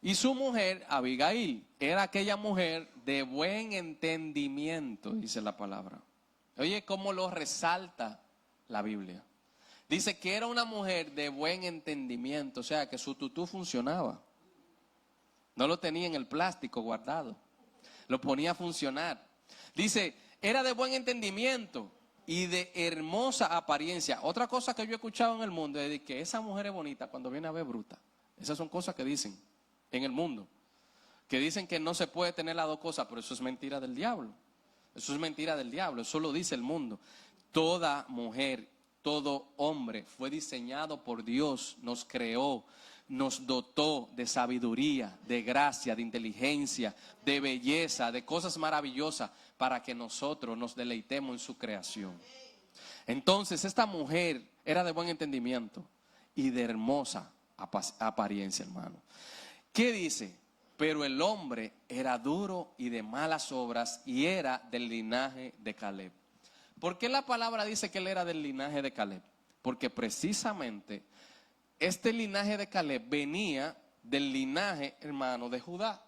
Y su mujer, Abigail, era aquella mujer de buen entendimiento, dice la palabra. Oye, cómo lo resalta la Biblia. Dice que era una mujer de buen entendimiento, o sea, que su tutú funcionaba. No lo tenía en el plástico guardado, lo ponía a funcionar. Dice, era de buen entendimiento y de hermosa apariencia. Otra cosa que yo he escuchado en el mundo es de que esa mujer es bonita cuando viene a ver bruta. Esas son cosas que dicen en el mundo, que dicen que no se puede tener las dos cosas, pero eso es mentira del diablo. Eso es mentira del diablo, eso lo dice el mundo. Toda mujer, todo hombre fue diseñado por Dios, nos creó, nos dotó de sabiduría, de gracia, de inteligencia, de belleza, de cosas maravillosas para que nosotros nos deleitemos en su creación. Entonces esta mujer era de buen entendimiento y de hermosa apariencia, hermano. ¿Qué dice? Pero el hombre era duro y de malas obras y era del linaje de Caleb. ¿Por qué la palabra dice que él era del linaje de Caleb? Porque precisamente este linaje de Caleb venía del linaje, hermano, de Judá.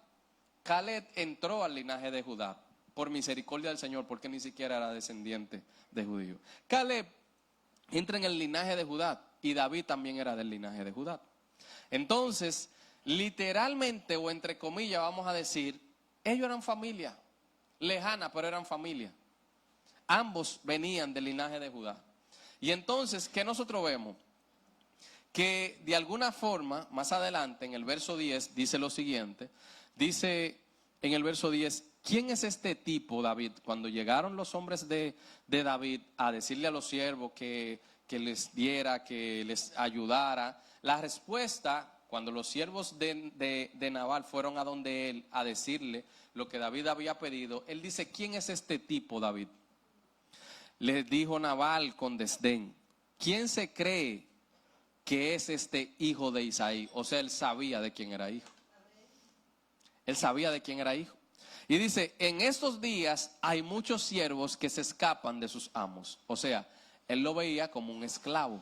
Caleb entró al linaje de Judá por misericordia del Señor, porque ni siquiera era descendiente de judío. Caleb entra en el linaje de Judá y David también era del linaje de Judá. Entonces, literalmente o entre comillas vamos a decir, ellos eran familia, lejana, pero eran familia. Ambos venían del linaje de Judá. Y entonces, ¿qué nosotros vemos? Que de alguna forma, más adelante en el verso 10, dice lo siguiente. Dice en el verso 10, ¿quién es este tipo, David? Cuando llegaron los hombres de David a decirle a los siervos que les diera, que les ayudara, la respuesta, cuando los siervos de Nabal fueron a donde él a decirle lo que David había pedido, él dice, ¿quién es este tipo, David? Le dijo Nabal con desdén, ¿quién se cree que es este hijo de Isaí? O sea, él sabía de quién era hijo. Él sabía de quién era hijo. Y dice, en estos días hay muchos siervos que se escapan de sus amos. O sea, él lo veía como un esclavo.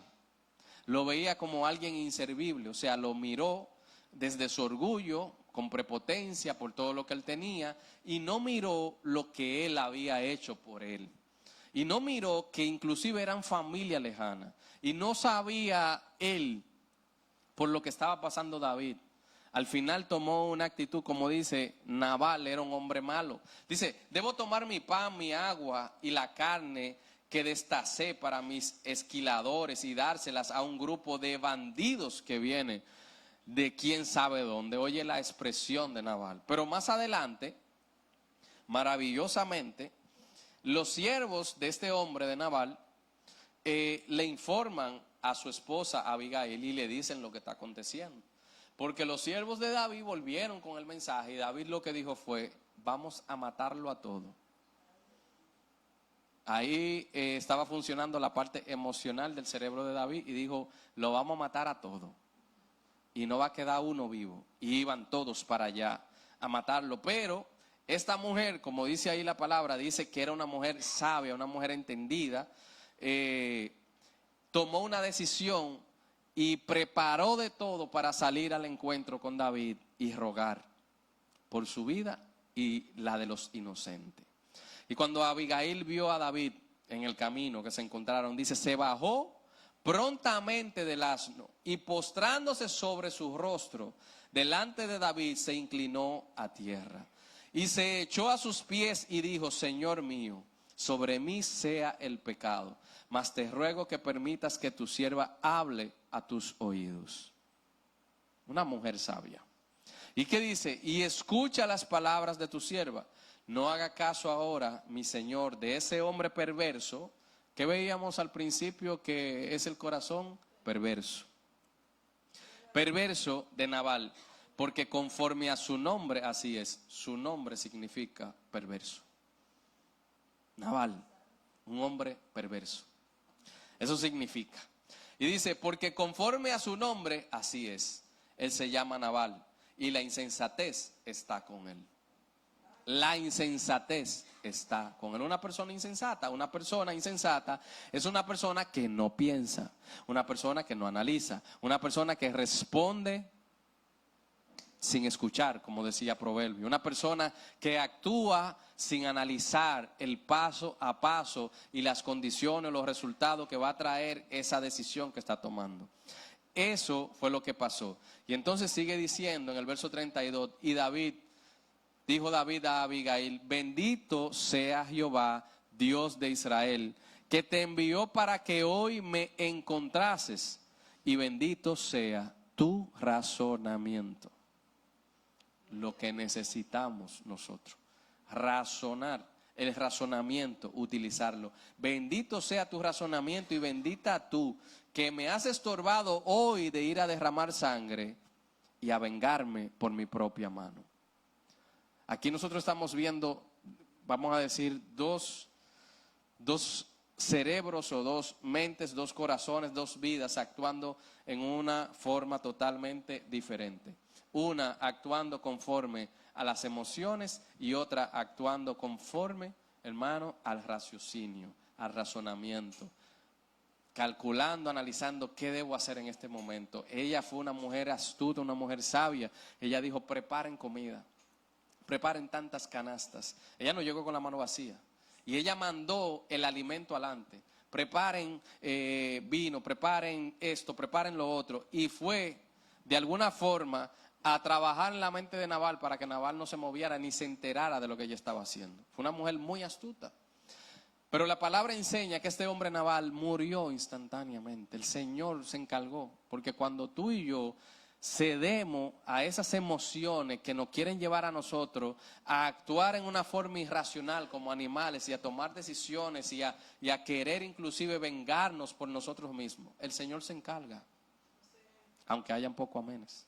Lo veía como alguien inservible. O sea, lo miró desde su orgullo, con prepotencia por todo lo que él tenía. Y no miró lo que él había hecho por él. Y no miró que inclusive eran familia lejana. Y no sabía él por lo que estaba pasando David. Al final tomó una actitud, como dice, Nabal era un hombre malo. Dice, debo tomar mi pan, mi agua y la carne que destacé para mis esquiladores y dárselas a un grupo de bandidos que viene de quién sabe dónde. Oye la expresión de Nabal. Pero más adelante, maravillosamente, los siervos de este hombre de Nabal le informan a su esposa Abigail y le dicen lo que está aconteciendo. Porque los siervos de David volvieron con el mensaje y David lo que dijo fue: vamos a matarlo a todo. Ahí estaba funcionando la parte emocional del cerebro de David y dijo: lo vamos a matar a todo y no va a quedar uno vivo. Y iban todos para allá a matarlo. Pero esta mujer, como dice ahí la palabra, dice que era una mujer sabia, una mujer entendida. Tomó una decisión y preparó de todo para salir al encuentro con David y rogar por su vida y la de los inocentes. Y cuando Abigail vio a David en el camino que se encontraron, dice, se bajó prontamente del asno y postrándose sobre su rostro delante de David se inclinó a tierra y se echó a sus pies y dijo: Señor mío, sobre mí sea el pecado, mas te ruego que permitas que tu sierva hable a tus oídos. Una mujer sabia. ¿Y qué dice? Y escucha las palabras de tu sierva. No haga caso ahora, mi señor, de ese hombre perverso que veíamos al principio, que es el corazón perverso. Perverso de Nabal, porque conforme a su nombre, así es, su nombre significa perverso. Nabal, un hombre perverso. Eso significa. Y dice, porque conforme a su nombre, así es, él se llama Nabal y la insensatez está con él. La insensatez está con él. Una persona insensata es una persona que no piensa, una persona que no analiza, una persona que responde sin escuchar, como decía Proverbio, una persona que actúa sin analizar el paso a paso y las condiciones, los resultados que va a traer esa decisión que está tomando. Eso fue lo que pasó. Y entonces sigue diciendo en el verso 32, y dijo David a Abigail: bendito sea Jehová, Dios de Israel, que te envió para que hoy me encontrases, y bendito sea tu razonamiento. Lo que necesitamos nosotros, razonar, el razonamiento, utilizarlo. Bendito sea tu razonamiento y bendita tú que me has estorbado hoy de ir a derramar sangre y a vengarme por mi propia mano. Aquí nosotros estamos viendo, vamos a decir, dos cerebros o dos mentes, dos corazones, dos vidas actuando en una forma totalmente diferente. Una actuando conforme a las emociones y otra actuando conforme, hermano, al raciocinio, al razonamiento. Calculando, analizando qué debo hacer en este momento. Ella fue una mujer astuta, una mujer sabia. Ella dijo: preparen comida, preparen tantas canastas. Ella no llegó con la mano vacía. Y ella mandó el alimento adelante. Preparen vino, preparen esto, preparen lo otro. Y fue, de alguna forma, a trabajar en la mente de Nabal para que Nabal no se moviera ni se enterara de lo que ella estaba haciendo. Fue una mujer muy astuta. Pero la palabra enseña que este hombre Nabal murió instantáneamente. El Señor se encargó. Porque cuando tú y yo cedemos a esas emociones que nos quieren llevar a nosotros a actuar en una forma irracional como animales y a tomar decisiones y a querer inclusive vengarnos por nosotros mismos, el Señor se encarga. Aunque hayan poco amenes.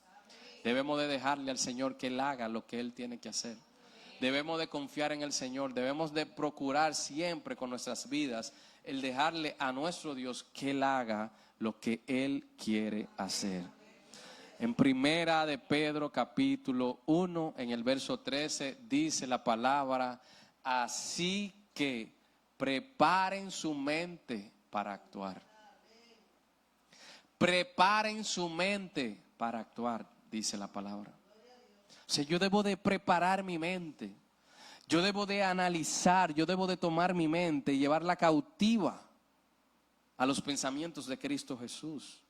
Debemos de dejarle al Señor que Él haga lo que Él tiene que hacer. Debemos de confiar en el Señor. Debemos de procurar siempre con nuestras vidas el dejarle a nuestro Dios que Él haga lo que Él quiere hacer. En primera de Pedro capítulo 1, en el verso 13, dice la palabra: así que preparen su mente para actuar. Preparen su mente para actuar, dice la palabra. O sea, yo debo de preparar mi mente. Yo debo de analizar, yo debo de tomar mi mente y llevarla cautiva a los pensamientos de Cristo Jesús.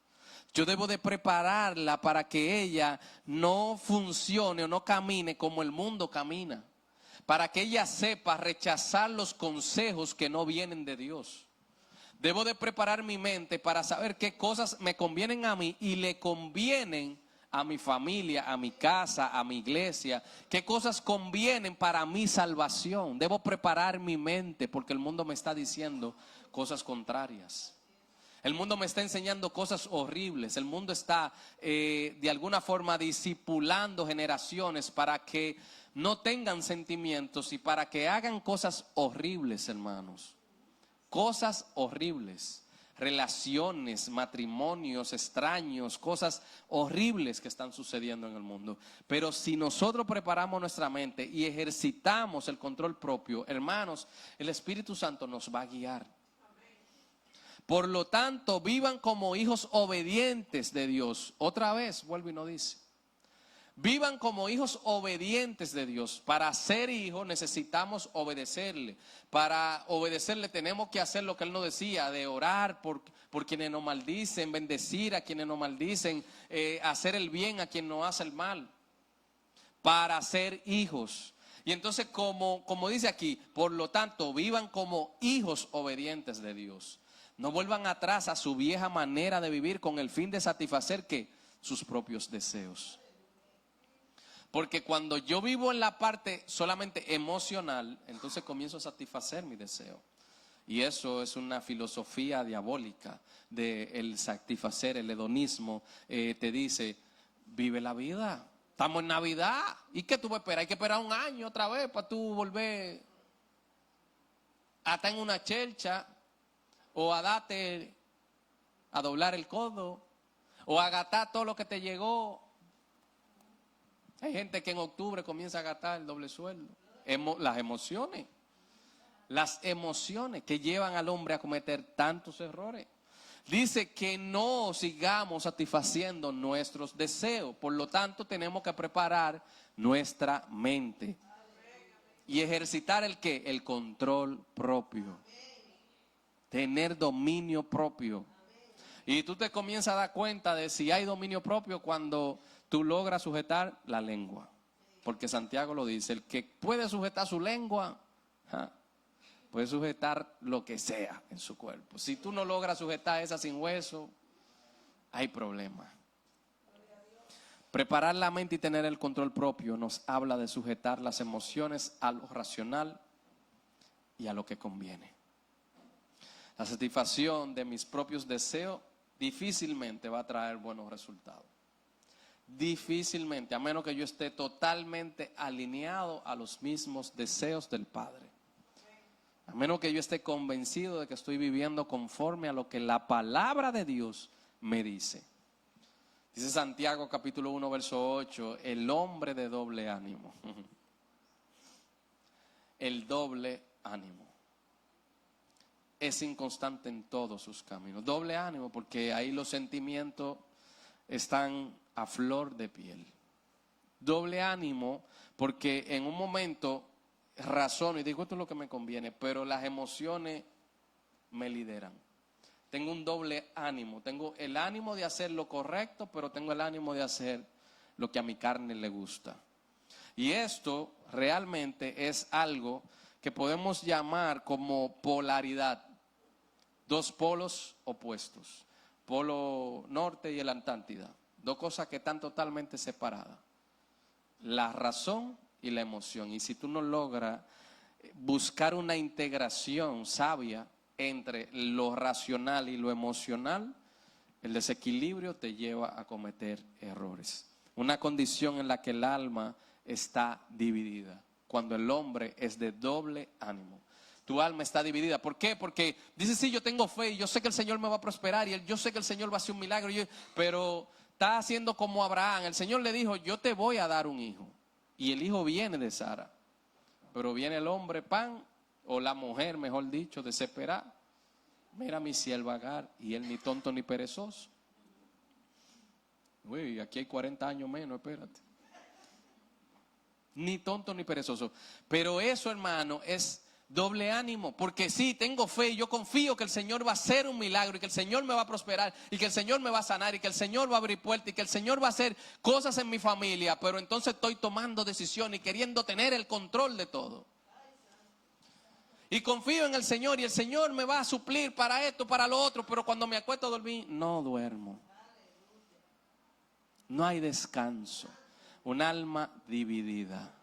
Yo debo de prepararla para que ella no funcione o no camine como el mundo camina. Para que ella sepa rechazar los consejos que no vienen de Dios. Debo de preparar mi mente para saber qué cosas me convienen a mí y le convienen a mi familia, a mi casa, a mi iglesia? ¿Qué cosas convienen para mi salvación? Debo preparar mi mente porque el mundo me está diciendo cosas contrarias. El mundo me está enseñando cosas horribles. El mundo está de alguna forma discipulando generaciones para que no tengan sentimientos y para que hagan cosas horribles, hermanos. Cosas horribles. Relaciones, matrimonios extraños, cosas horribles que están sucediendo en el mundo. Pero si nosotros preparamos nuestra mente y ejercitamos el control propio, hermanos, el Espíritu Santo nos va a guiar. Por lo tanto, vivan como hijos obedientes de Dios. Otra vez, vuelve y nos dice. Vivan como hijos obedientes de Dios. Para ser hijos necesitamos obedecerle. Para obedecerle tenemos que hacer lo que Él nos decía, de orar por quienes nos maldicen, bendecir a quienes nos maldicen, hacer el bien a quien nos hace el mal. Para ser hijos. Y entonces como dice aquí, por lo tanto, vivan como hijos obedientes de Dios. No vuelvan atrás a su vieja manera de vivir con el fin de satisfacer ¿qué? Sus propios deseos. Porque cuando yo vivo en la parte solamente emocional, entonces comienzo a satisfacer mi deseo. Y eso es una filosofía diabólica del satisfacer, el hedonismo. Te dice, vive la vida. Estamos en Navidad. ¿Y qué tú vas a esperar? Hay que esperar un año otra vez para tú volver a estar en una chelcha. O a darte, a doblar el codo, o a gastar todo lo que te llegó. Hay gente que en octubre comienza a gastar el doble sueldo. Las emociones que llevan al hombre a cometer tantos errores. Dice que no sigamos satisfaciendo nuestros deseos. Por lo tanto, tenemos que preparar nuestra mente. Y ejercitar ¿el qué? El control propio. Tener dominio propio. Y tú te comienzas a dar cuenta de si hay dominio propio cuando tú logras sujetar la lengua. Porque Santiago lo dice, el que puede sujetar su lengua, puede sujetar lo que sea en su cuerpo. Si tú no logras sujetar esa sin hueso, hay problema. Preparar la mente y tener el control propio nos habla de sujetar las emociones a lo racional y a lo que conviene. La satisfacción de mis propios deseos difícilmente va a traer buenos resultados. Difícilmente, a menos que yo esté totalmente alineado a los mismos deseos del Padre. A menos que yo esté convencido de que estoy viviendo conforme a lo que la palabra de Dios me dice. Dice Santiago capítulo 1 verso 8, el hombre de doble ánimo. El doble ánimo. Es inconstante en todos sus caminos. Doble ánimo porque ahí los sentimientos están a flor de piel. Doble ánimo porque en un momento razono y digo esto es lo que me conviene, pero las emociones me lideran. Tengo un doble ánimo. Tengo el ánimo de hacer lo correcto, pero tengo el ánimo de hacer lo que a mi carne le gusta. Y esto realmente es algo que podemos llamar como polaridad. Dos polos opuestos, Polo Norte y el Antártida. Dos cosas que están totalmente separadas. La razón y la emoción. Y si tú no logras buscar una integración sabia entre lo racional y lo emocional, el desequilibrio te lleva a cometer errores. Una condición en la que el alma está dividida. Cuando el hombre es de doble ánimo. Tu alma está dividida. ¿Por qué? Porque dice, sí, yo tengo fe y yo sé que el Señor me va a prosperar y yo sé que el Señor va a hacer un milagro. Pero está haciendo como Abraham. El Señor le dijo, yo te voy a dar un hijo. Y el hijo viene de Sara. Pero viene el hombre o la mujer, mejor dicho, desesperada. Mira a mi sierva Agar y él ni tonto ni perezoso. Uy, aquí hay 40 años menos, espérate. Ni tonto ni perezoso. Pero eso, hermano, es doble ánimo, porque sí, tengo fe y yo confío que el Señor va a hacer un milagro y que el Señor me va a prosperar y que el Señor me va a sanar y que el Señor va a abrir puertas y que el Señor va a hacer cosas en mi familia, pero entonces estoy tomando decisiones y queriendo tener el control de todo. Y confío en el Señor y el Señor me va a suplir para esto, para lo otro, pero cuando me acuesto a dormir, no duermo. No hay descanso. Un alma dividida.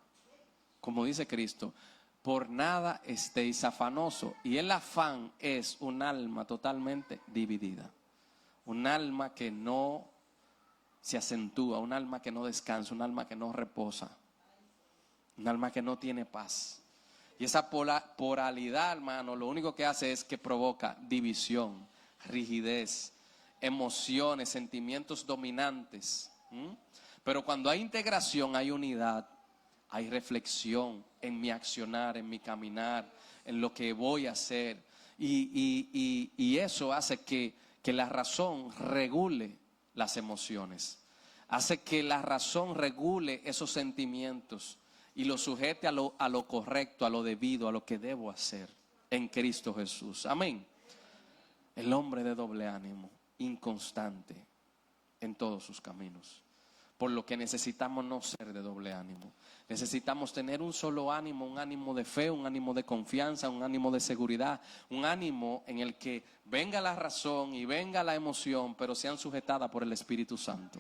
Como dice Cristo, por nada estéis afanoso. Y el afán es un alma totalmente dividida. Un alma que no se acentúa, un alma que no descansa, un alma que no reposa. Un alma que no tiene paz. Y esa polaridad, hermano, lo único que hace es que provoca división, rigidez, emociones, sentimientos dominantes. Pero cuando hay integración, hay unidad, hay reflexión en mi accionar, en mi caminar, en lo que voy a hacer. Y eso hace que la razón regule las emociones. Hace que la razón regule esos sentimientos y lo sujete a lo correcto, a lo debido, a lo que debo hacer en Cristo Jesús. Amén. El hombre de doble ánimo, inconstante en todos sus caminos. Por lo que necesitamos no ser de doble ánimo. Necesitamos tener un solo ánimo, un ánimo de fe, un ánimo de confianza, un ánimo de seguridad, un ánimo en el que venga la razón y venga la emoción, pero sean sujetadas por el Espíritu Santo.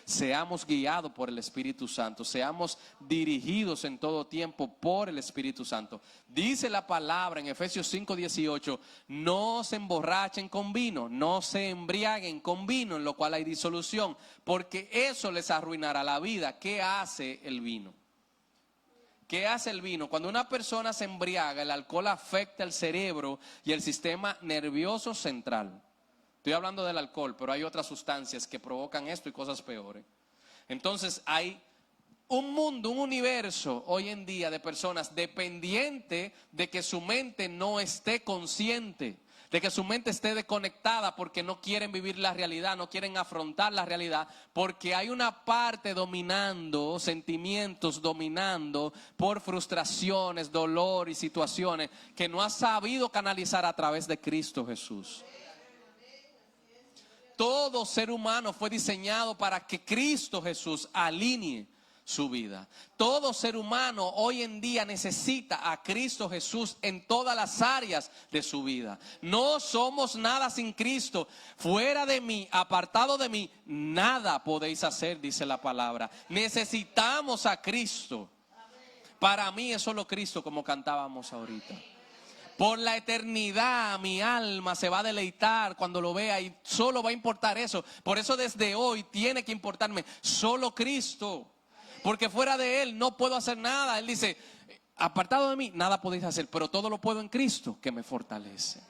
Seamos guiados por el Espíritu Santo, seamos dirigidos en todo tiempo por el Espíritu Santo. Dice la palabra en Efesios 5:18, no se emborrachen con vino, no se embriaguen con vino, en lo cual hay disolución, porque eso les arruinará la vida. ¿Qué hace el vino? ¿Qué hace el vino? Cuando una persona se embriaga, el alcohol afecta el cerebro y el sistema nervioso central. Estoy hablando del alcohol, pero hay otras sustancias que provocan esto y cosas peores. Entonces hay un mundo, un universo hoy en día de personas dependientes de que su mente no esté consciente, de que su mente esté desconectada porque no quieren vivir la realidad, no quieren afrontar la realidad, porque hay una parte dominando, sentimientos dominando por frustraciones, dolor y situaciones que no ha sabido canalizar a través de Cristo Jesús. Todo ser humano fue diseñado para que Cristo Jesús alinee su vida. Todo ser humano hoy en día necesita a Cristo Jesús en todas las áreas de su vida. No somos nada sin Cristo. Fuera de mí, apartado de mí, nada podéis hacer, dice la palabra. Necesitamos a Cristo. Para mí es solo Cristo, como cantábamos ahorita. Por la eternidad mi alma se va a deleitar cuando lo vea y solo va a importar eso. Por eso desde hoy tiene que importarme solo Cristo. Porque fuera de Él no puedo hacer nada. Él dice, apartado de mí nada podéis hacer, pero todo lo puedo en Cristo que me fortalece.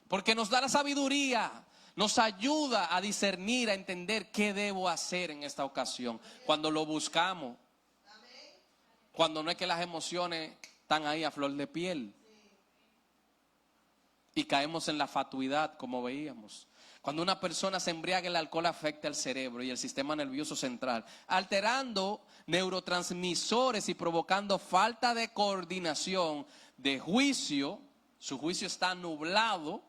Porque nos da la sabiduría, nos ayuda a discernir, a entender qué debo hacer en esta ocasión. Cuando lo buscamos, cuando no es que las emociones están ahí a flor de piel. Y caemos en la fatuidad, como veíamos. Cuando una persona se embriaga, el alcohol afecta el cerebro y el sistema nervioso central, alterando neurotransmisores y provocando falta de coordinación, de juicio. Su juicio está nublado.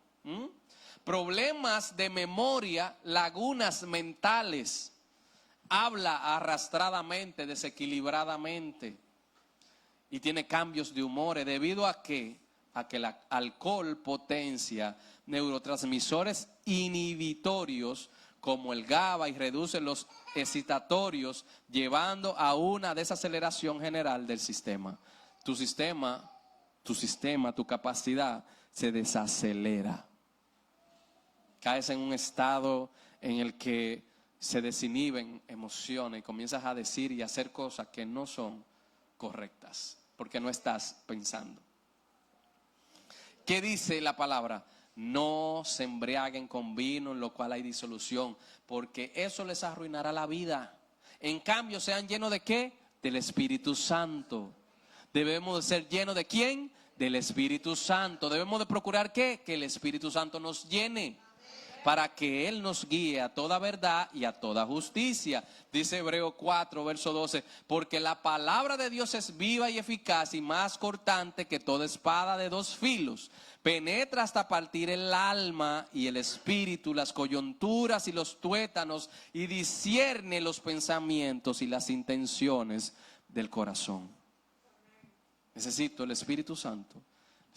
Problemas de memoria, lagunas mentales. Habla arrastradamente, desequilibradamente. Y tiene cambios de humores. ¿Debido a qué? A que el alcohol potencia neurotransmisores inhibitorios como el GABA y reduce los excitatorios, llevando a una desaceleración general del sistema. Tu capacidad se desacelera. Caes en un estado en el que se desinhiben emociones y comienzas a decir y hacer cosas que no son correctas, porque no estás pensando. ¿Qué dice la palabra? No se embriaguen con vino, en lo cual hay disolución, porque eso les arruinará la vida. En cambio, sean llenos ¿de qué? Del Espíritu Santo. Debemos de ser llenos ¿de quién? Del Espíritu Santo. Debemos de procurar ¿qué? Que el Espíritu Santo nos llene, para que Él nos guíe a toda verdad y a toda justicia. Dice Hebreos 4, verso 12, porque la palabra de Dios es viva y eficaz y más cortante que toda espada de dos filos. Penetra hasta partir el alma y el espíritu, las coyunturas y los tuétanos, y discierne los pensamientos y las intenciones del corazón. Necesito el Espíritu Santo.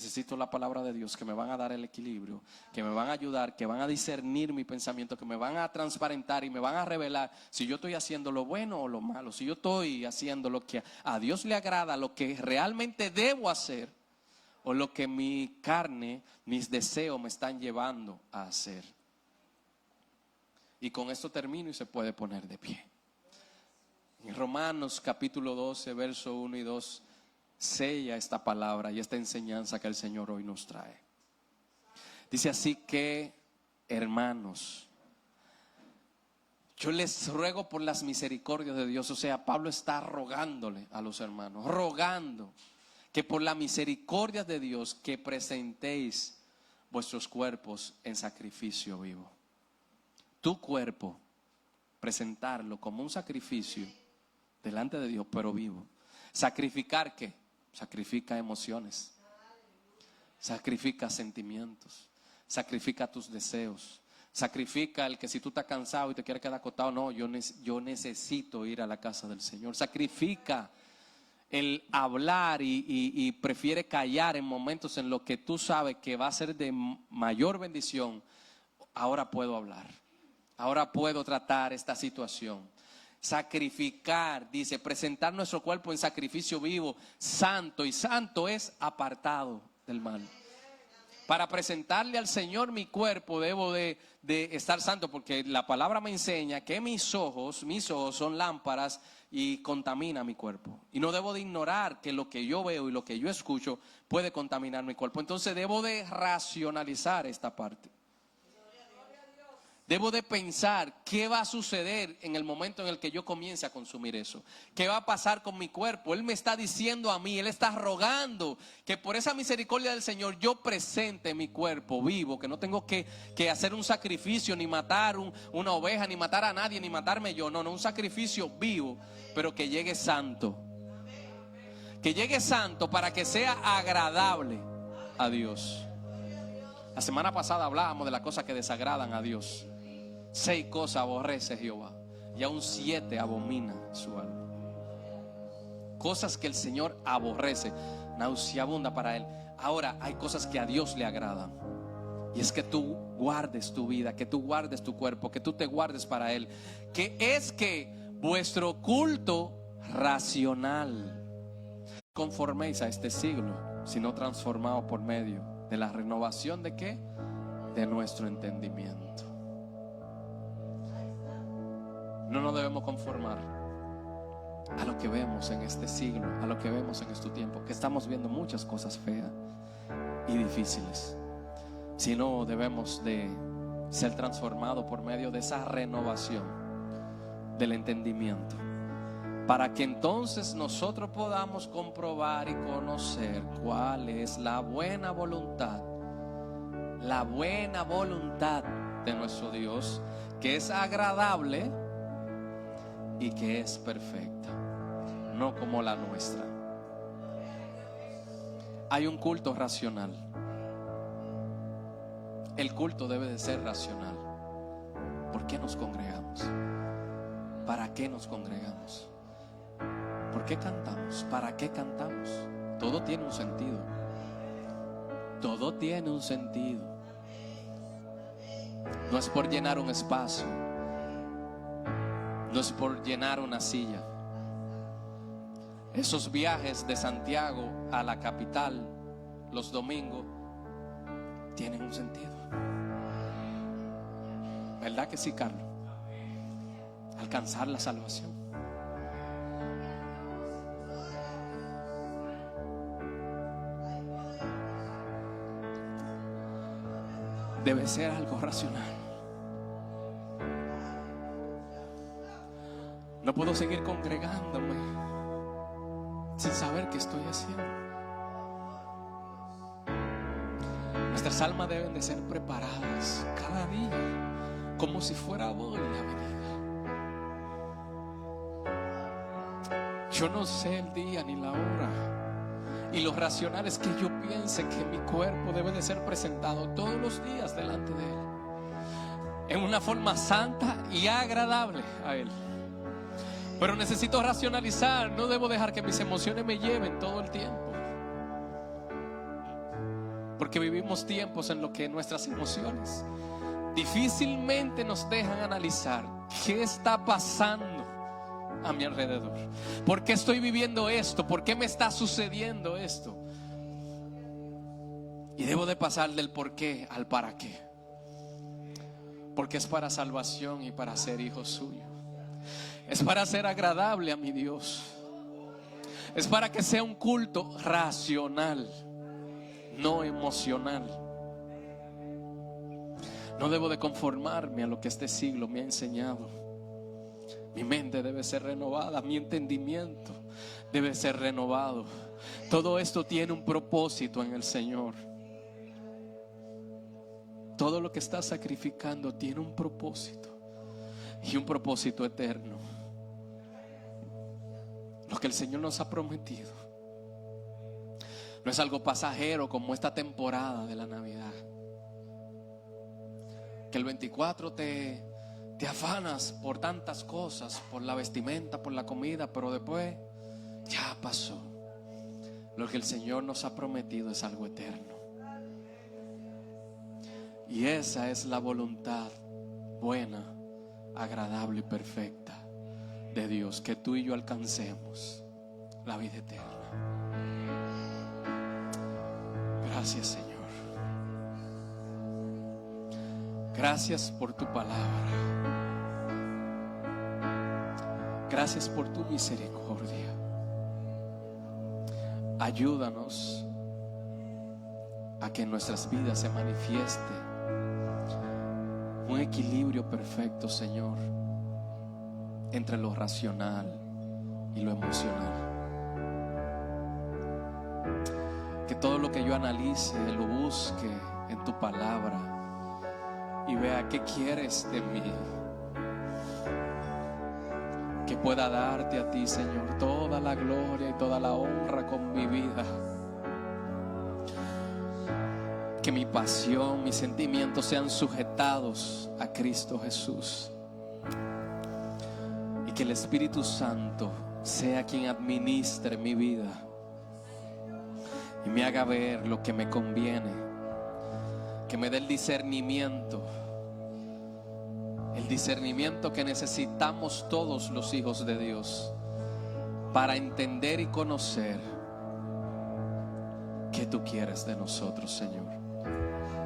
Necesito la palabra de Dios, que me van a dar el equilibrio, que me van a ayudar, que van a discernir mi pensamiento, que me van a transparentar y me van a revelar si yo estoy haciendo lo bueno o lo malo, si yo estoy haciendo lo que a Dios le agrada, lo que realmente debo hacer, o lo que mi carne, mis deseos me están llevando a hacer. Y con esto termino y se puede poner de pie. En Romanos capítulo 12, verso 1 y 2, sella esta palabra y esta enseñanza que el Señor hoy nos trae. Dice así que, hermanos, yo les ruego por las misericordias de Dios. O sea, Pablo está rogándole a los hermanos, rogando que por la misericordia de Dios que presentéis vuestros cuerpos en sacrificio vivo. Tu cuerpo, presentarlo como un sacrificio delante de Dios, pero vivo. ¿Sacrificar qué? Sacrifica emociones, sacrifica sentimientos, sacrifica tus deseos, sacrifica el que si tú estás cansado y te quieres quedar acostado, no, yo necesito ir a la casa del Señor. Sacrifica el hablar y prefiere callar en momentos en los que tú sabes que va a ser de mayor bendición. Ahora puedo hablar, ahora puedo tratar esta situación. Sacrificar, dice, presentar nuestro cuerpo en sacrificio vivo, santo, y santo es apartado del mal. Para presentarle al Señor mi cuerpo debo de estar santo, porque la palabra me enseña que mis ojos son lámparas y contamina mi cuerpo. Y no debo de ignorar que lo que yo veo y lo que yo escucho puede contaminar mi cuerpo. Entonces debo de racionalizar esta parte. Debo de pensar qué va a suceder en el momento en el que yo comience a consumir eso. ¿Qué va a pasar con mi cuerpo? Él me está diciendo a mí, Él está rogando que por esa misericordia del Señor yo presente mi cuerpo vivo, que no tengo que hacer un sacrificio, ni matar una oveja, ni matar a nadie, ni matarme yo. No, un sacrificio vivo, pero que llegue santo. Que llegue santo para que sea agradable a Dios. La semana pasada hablábamos de las cosas que desagradan a Dios. 6 cosas aborrece Jehová, y aún 7 abomina su alma. Cosas que el Señor aborrece, nauseabunda para Él. Ahora hay cosas que a Dios le agradan, y es que tú guardes tu vida, que tú guardes tu cuerpo, que tú te guardes para Él. Que es que vuestro culto racional, conforméis a este siglo, sino transformados por medio de la renovación de ¿qué? De nuestro entendimiento. No nos debemos conformar a lo que vemos en este siglo, a lo que vemos en este tiempo, que estamos viendo muchas cosas feas y difíciles, sino debemos de ser transformados por medio de esa renovación del entendimiento, para que entonces nosotros podamos comprobar y conocer cuál es la buena voluntad de nuestro Dios, que es agradable y que es perfecta, no como la nuestra. Hay un culto racional. El culto debe de ser racional. ¿Por qué nos congregamos? ¿Para qué nos congregamos? ¿Por qué cantamos? ¿Para qué cantamos? Todo tiene un sentido. Todo tiene un sentido. No es por llenar un espacio, no es por llenar una silla. Esos viajes de Santiago a la capital los domingos tienen un sentido. ¿Verdad que sí, Carlos? Alcanzar la salvación. Debe ser algo racional. No puedo seguir congregándome sin saber qué estoy haciendo. Nuestras almas deben de ser preparadas cada día como si fuera hoy la venida. Yo no sé el día ni la hora, y lo racional es que yo piense que mi cuerpo debe de ser presentado todos los días delante de Él en una forma santa y agradable a Él. Pero necesito racionalizar, no debo dejar que mis emociones me lleven todo el tiempo. Porque vivimos tiempos en los que nuestras emociones difícilmente nos dejan analizar qué está pasando a mi alrededor. ¿Por qué estoy viviendo esto? ¿Por qué me está sucediendo esto? Y debo de pasar del por qué al para qué. Porque es para salvación y para ser hijo suyo. Es para ser agradable a mi Dios. Es para que sea un culto racional, no emocional. No debo de conformarme a lo que este siglo me ha enseñado. Mi mente debe ser renovada, mi entendimiento debe ser renovado. Todo esto tiene un propósito en el Señor. Todo lo que estás sacrificando tiene un propósito, y un propósito eterno. Lo que el Señor nos ha prometido no es algo pasajero como esta temporada de la Navidad, que el 24 te afanas por tantas cosas, por la vestimenta, por la comida, pero después ya pasó. Lo que el Señor nos ha prometido es algo eterno. Y esa es la voluntad buena, agradable y perfecta de Dios, que tú y yo alcancemos la vida eterna. Gracias, Señor. Gracias por tu palabra. Gracias por tu misericordia. Ayúdanos a que en nuestras vidas se manifieste un equilibrio perfecto, Señor, entre lo racional y lo emocional. Que todo lo que yo analice, lo busque en tu palabra y vea qué quieres de mí. Que pueda darte a ti, Señor, toda la gloria y toda la honra con mi vida. Que mi pasión, mis sentimientos sean sujetados a Cristo Jesús. Y que el Espíritu Santo sea quien administre mi vida y me haga ver lo que me conviene. Que me dé el discernimiento que necesitamos todos los hijos de Dios para entender y conocer qué tú quieres de nosotros, Señor.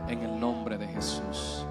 En el nombre de Jesús.